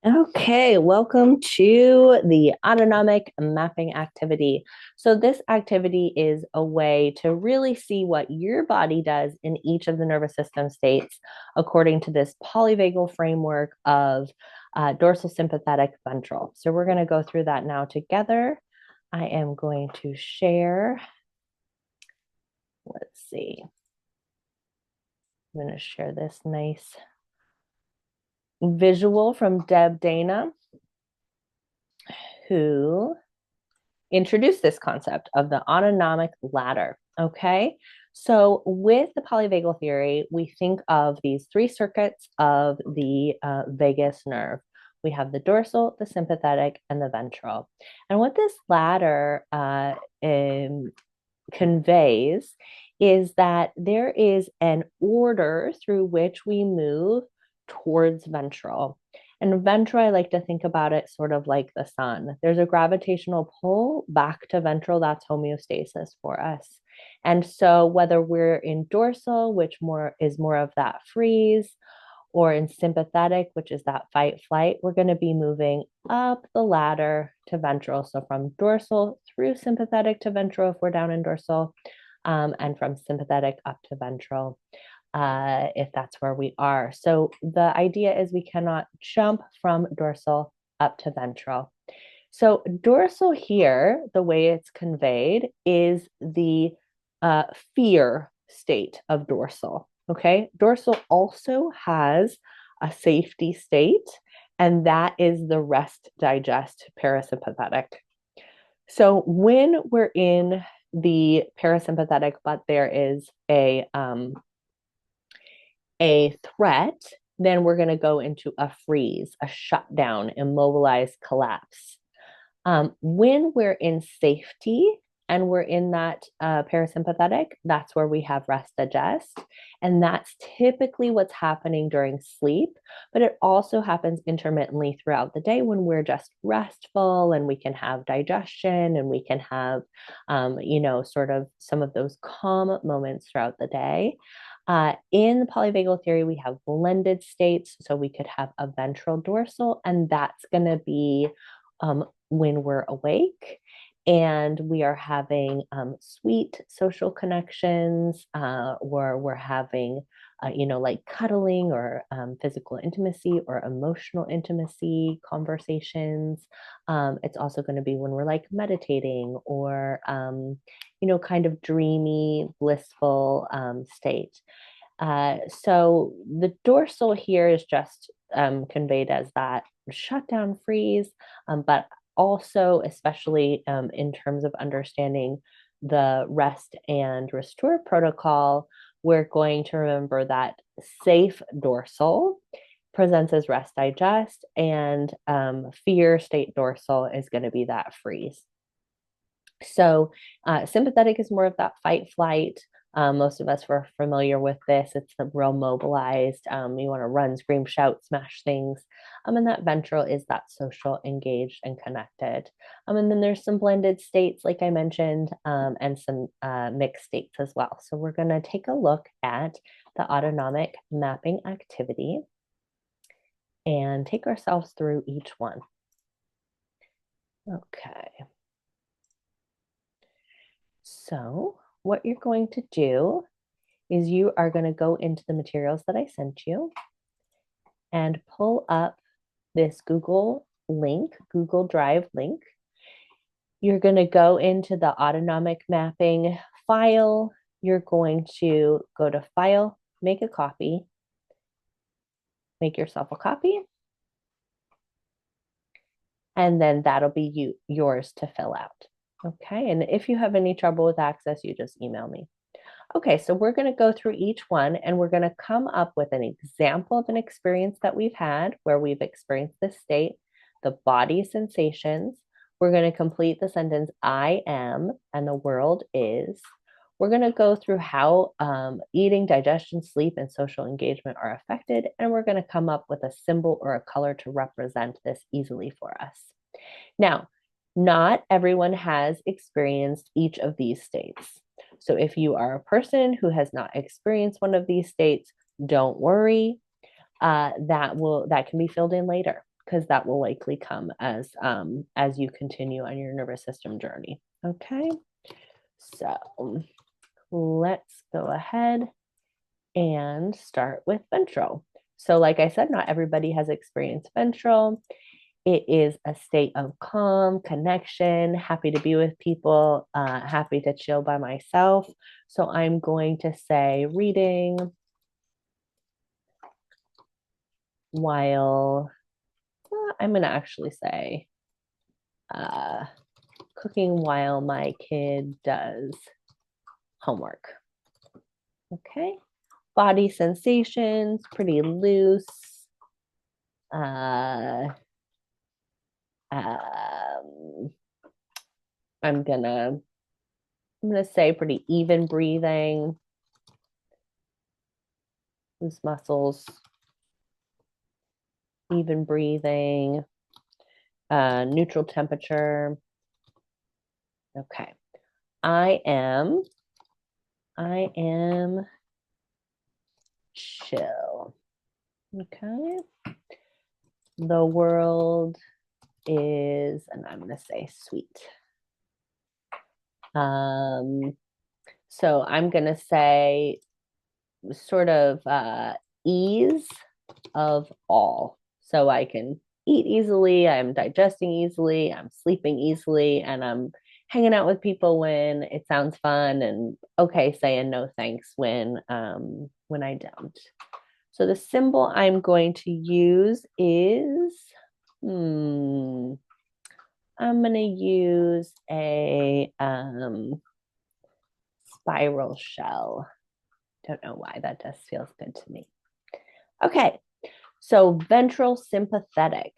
Okay, welcome to the autonomic mapping activity. So, this activity is a way to really see what your body does in each of the nervous system states according to this polyvagal framework of dorsal, sympathetic, ventral. So, we're going to go through that now together. I am going to share, let's see, I'm going to share this nice visual from Deb Dana, who introduced this concept of the autonomic ladder. Okay. So, with the polyvagal theory, we think of these three circuits of the vagus nerve. We have the dorsal, the sympathetic, and the ventral. And what this ladder conveys is that there is an order through which we move towards ventral. And ventral, I like to think about it sort of like the sun. There's a gravitational pull back to ventral. That's homeostasis for us. And so whether we're in dorsal, which more of that freeze, or in sympathetic, which is that fight flight, we're going to be moving up the ladder to ventral. So from dorsal through sympathetic to ventral if we're down in dorsal, and from sympathetic up to ventral if that's where we are. So the idea is we cannot jump from dorsal up to ventral. So dorsal here, the way it's conveyed is the fear state of dorsal. Okay. Dorsal also has a safety state, and that is the rest digest parasympathetic. So when we're in the parasympathetic, but there is a threat, then we're going to go into a freeze, a shutdown, immobilized collapse. When we're in safety and we're in that parasympathetic, that's where we have rest digest. And that's typically what's happening during sleep, but it also happens intermittently throughout the day when we're just restful and we can have digestion and we can have, sort of some of those calm moments throughout the day. In polyvagal theory, we have blended states. So we could have a ventral dorsal, and that's going to be when we're awake and we are having sweet social connections, or we're having, like cuddling or physical intimacy or emotional intimacy conversations. It's also going to be when we're like meditating or, kind of dreamy, blissful state. So the dorsal here is just conveyed as that shutdown freeze, but also, especially in terms of understanding the rest and restore protocol, we're going to remember that safe dorsal presents as rest digest, and fear state dorsal is going to be that freeze. So, sympathetic is more of that fight flight. Most of us were familiar with this. It's the real mobilized. You want to run, scream, shout, smash things. And that ventral is that social, engaged, and connected. And then there's some blended states, like I mentioned, and some mixed states as well. So we're going to take a look at the autonomic mapping activity and take ourselves through each one. Okay. So, what you're going to do is you are going to go into the materials that I sent you and pull up this Google Drive link. You're going to go into the autonomic mapping file. You're going to go to File, make a copy, make yourself a copy, and then that'll be yours to fill out. Okay. And if you have any trouble with access, you just email me. Okay, so we're going to go through each one and we're going to come up with an example of an experience that we've had where we've experienced this state, the body sensations. We're going to complete the sentence I am and the world is. We're going to go through how eating, digestion, sleep, and social engagement are affected. And we're going to come up with a symbol or a color to represent this easily for us. Now, not everyone has experienced each of these states. So if you are a person who has not experienced one of these states, don't worry. That can be filled in later. because that will likely come as you continue on your nervous system journey. Okay, so let's go ahead and start with ventral. So, like I said, not everybody has experienced ventral. It is a state of calm, connection, happy to be with people, happy to chill by myself. So I'm going to say reading while I'm going to actually say uh, cooking while my kid does homework. Okay. Body sensations, pretty loose. Uh, um, I'm gonna say pretty even breathing, loose muscles, even breathing, neutral temperature. Okay. I am chill. Okay. The world is, and I'm going to say sweet. So I'm going to say sort of ease of all. So I can eat easily, I'm digesting easily, I'm sleeping easily, and I'm hanging out with people when it sounds fun, and okay saying no thanks when I don't. So the symbol I'm going to use is I'm going to use a spiral shell. Don't know why, that just feels good to me. Okay, so ventral sympathetic.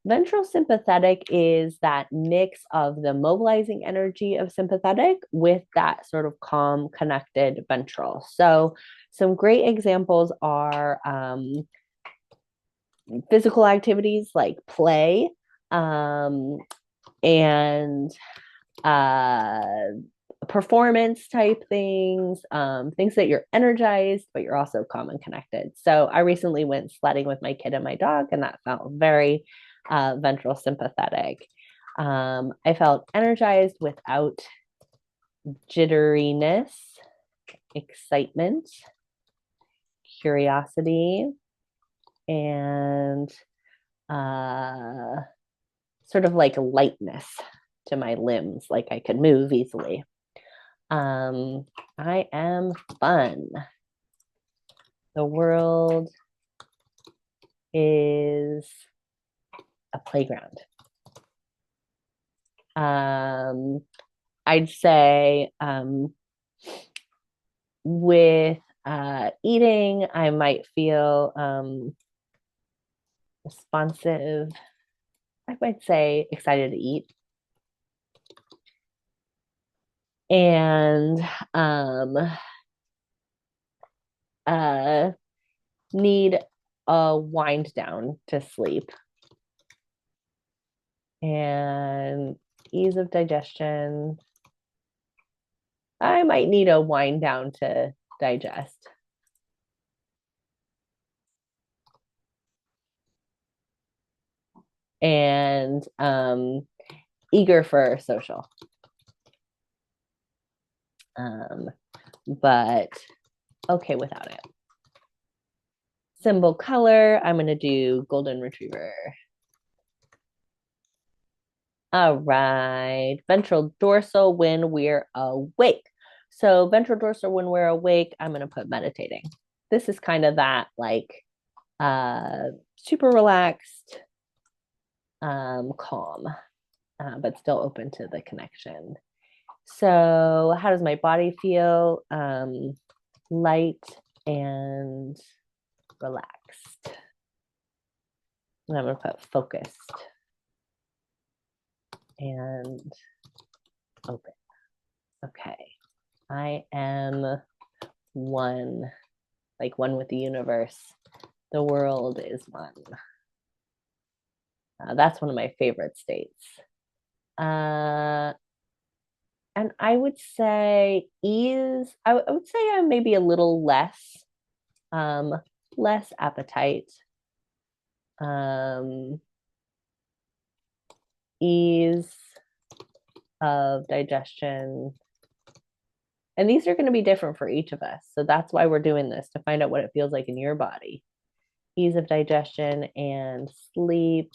Ventral sympathetic is that mix of the mobilizing energy of sympathetic with that sort of calm, connected ventral. So some great examples are physical activities like play, and performance type things, things that you're energized, but you're also calm and connected. So I recently went sledding with my kid and my dog, and that felt very ventral sympathetic. I felt energized without jitteriness, excitement, curiosity, and sort of like lightness to my limbs, like I could move easily. I am fun. The world is a playground. I'd say with eating, I might feel responsive. I might say excited to eat. And need a wind down to sleep. And ease of digestion. I might need a wind down to digest. And eager for social. But okay without it. Symbol color, I'm going to do golden retriever. All right. Ventral dorsal when we're awake. So ventral dorsal when we're awake, I'm going to put meditating. This is kind of that like super relaxed, calm, but still open to the connection. So how does my body feel? Light and relaxed. And I'm going to put focused and open. Okay. I am one, like one with the universe. The world is one. That's one of my favorite states. And I would say I would say I'm maybe a little less appetite. ease of digestion. And these are going to be different for each of us. So that's why we're doing this, to find out what it feels like in your body. Ease of digestion and sleep.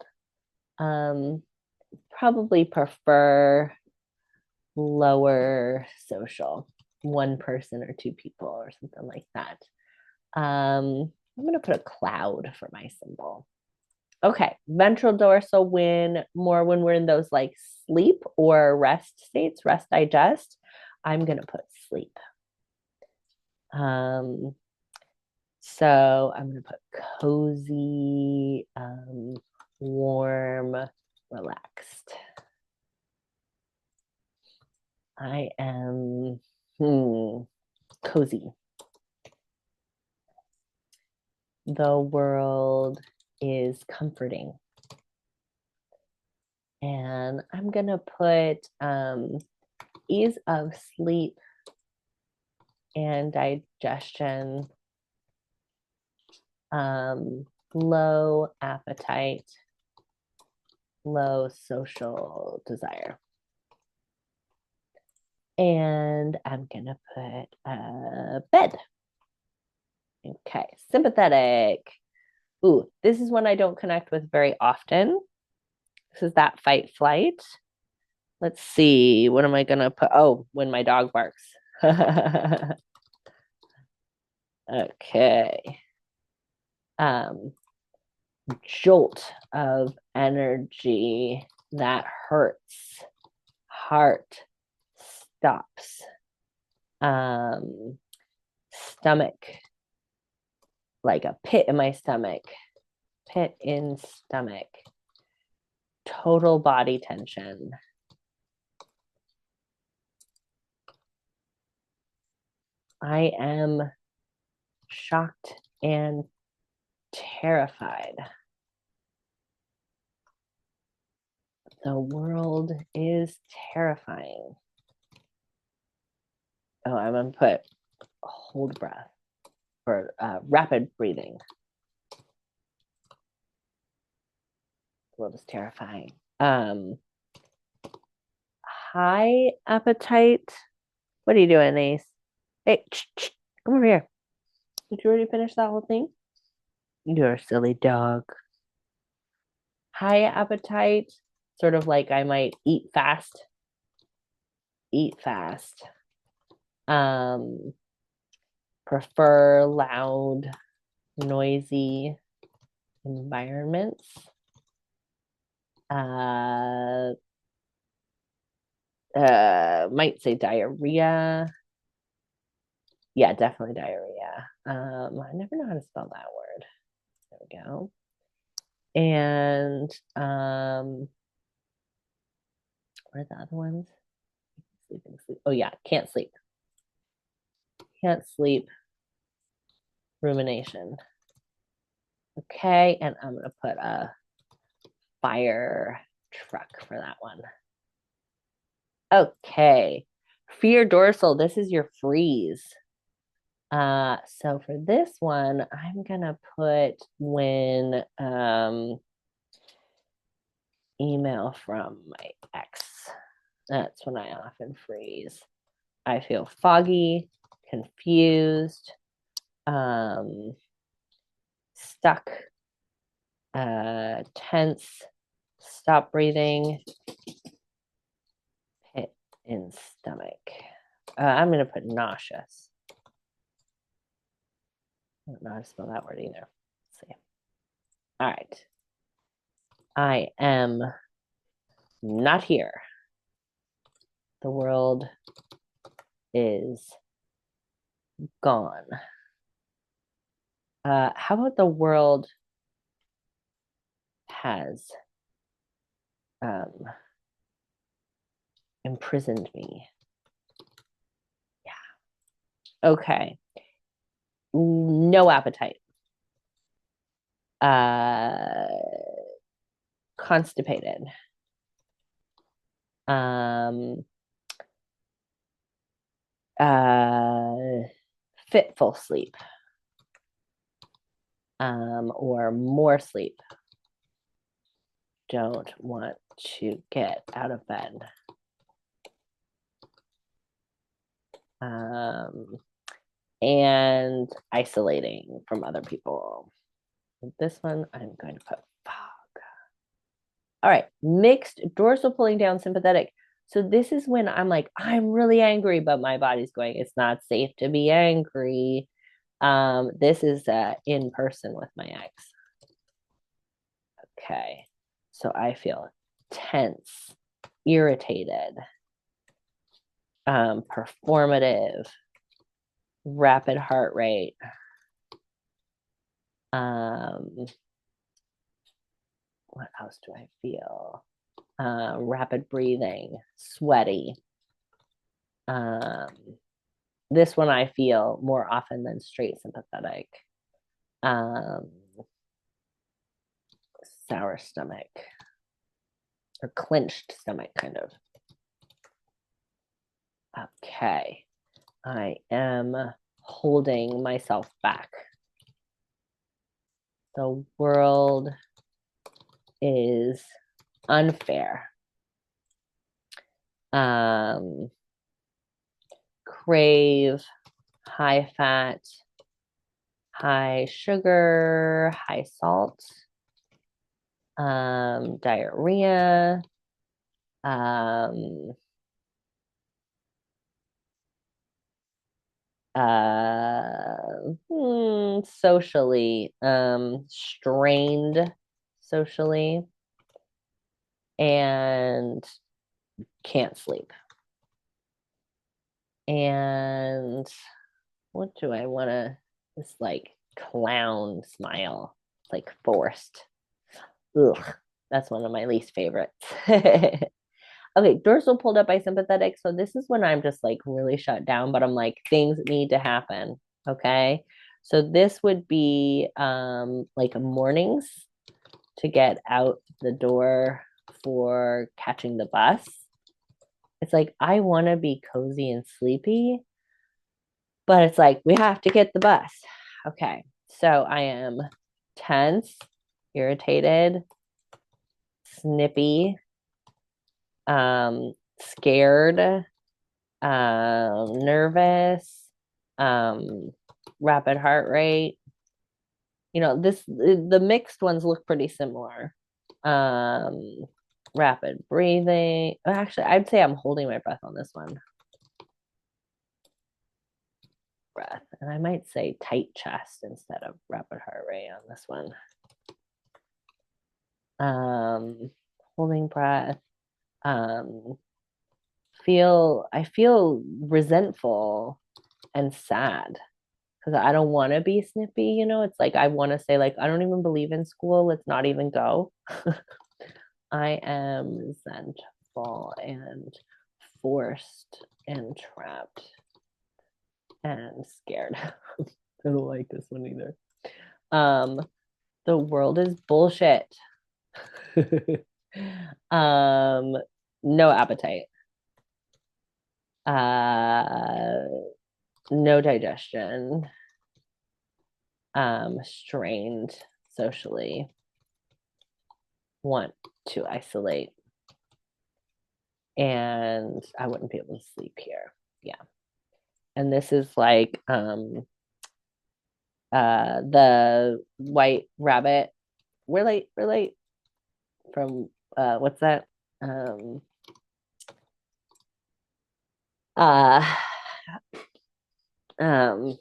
Probably prefer lower social, one person or two people or something like that. I'm going to put a cloud for my symbol. Okay, ventral dorsal when we're in those like sleep or rest states, rest digest. I'm going to put sleep. So I'm going to put cozy, warm, relaxed. I am cozy. The world is comforting. And I'm going to put ease of sleep and digestion, low appetite, low social desire. And I'm going to put bed. Okay, sympathetic. Ooh, this is one I don't connect with very often. This is that fight flight. Let's see. What am I going to put? Oh, when my dog barks. Okay. Jolt of energy that hurts. Heart stops. Stomach, like a pit in my stomach. Pit in stomach. Total body tension. I am shocked and terrified. The world is terrifying. Oh, I'm going to put hold breath for rapid breathing. The world is terrifying. High appetite. What are you doing, Ace? Hey, come over here. Did you already finish that whole thing? You're a silly dog. High appetite, sort of like I might eat fast. Eat fast. Prefer loud, noisy environments. Might say diarrhea. Yeah, definitely diarrhea. I never know how to spell that word. There we go. And what are the other ones? Sleeping, sleep. Oh yeah, can't sleep. Can't sleep. Rumination. Okay, and I'm gonna put a fire truck for that one. Okay, fear dorsal. This is your freeze. So for this one, I'm gonna put when email from my ex. That's when I often freeze. I feel foggy, confused, stuck, tense, stop breathing, pit in stomach. I'm going to put nauseous. I don't know how to spell that word either. Let's see. All right. I am not here. The world is gone. How about the world has imprisoned me? Yeah. Okay. No appetite. Constipated. Fitful sleep. Or more sleep. Don't want to get out of bed. And isolating from other people. This one, I'm going to put fog. All right, mixed dorsal pulling down sympathetic. So this is when I'm like, I'm really angry, but my body's going, it's not safe to be angry. This is in person with my ex. Okay, so I feel tense, irritated, performative, rapid heart rate. What else do I feel? Rapid breathing, sweaty. This one I feel more often than straight sympathetic. Sour stomach or clenched stomach, kind of. Okay. I am holding myself back. The world is unfair. Crave high fat, high sugar, high salt, diarrhea, socially, strained socially, and can't sleep. And what do I want to, this like clown smile, like forced. Ugh, that's one of my least favorites. Okay, dorsal pulled up by sympathetic. So this is when I'm just like really shut down, but I'm like, things need to happen. Okay. So this would be like mornings to get out the door for catching the bus. It's like I want to be cozy and sleepy, but it's like we have to get the bus. Okay. So I am tense, irritated, snippy, scared, nervous, rapid heart rate. You know, the mixed ones look pretty similar. Rapid breathing. Actually, I'd say I'm holding my breath on this one. Breath. And I might say tight chest instead of rapid heart rate on this one. Holding breath. I feel resentful and sad because I don't want to be snippy, you know. It's like I want to say like I don't even believe in school, let's not even go. I am resentful and forced and trapped and scared. I don't like this one either. The world is bullshit. No appetite. No digestion. Strained socially. Want to isolate. And I wouldn't be able to sleep here. Yeah. And this is like the white rabbit. We're late from what's that? Uh um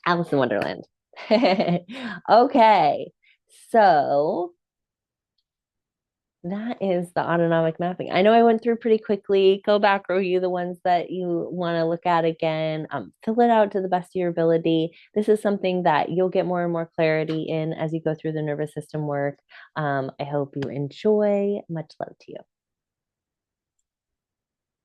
Alice in Wonderland. Okay. So that is the autonomic mapping. I know I went through pretty quickly. Go back, review the ones that you want to look at again. Fill it out to the best of your ability. This is something that you'll get more and more clarity in as you go through the nervous system work. I hope you enjoy. Much love to you.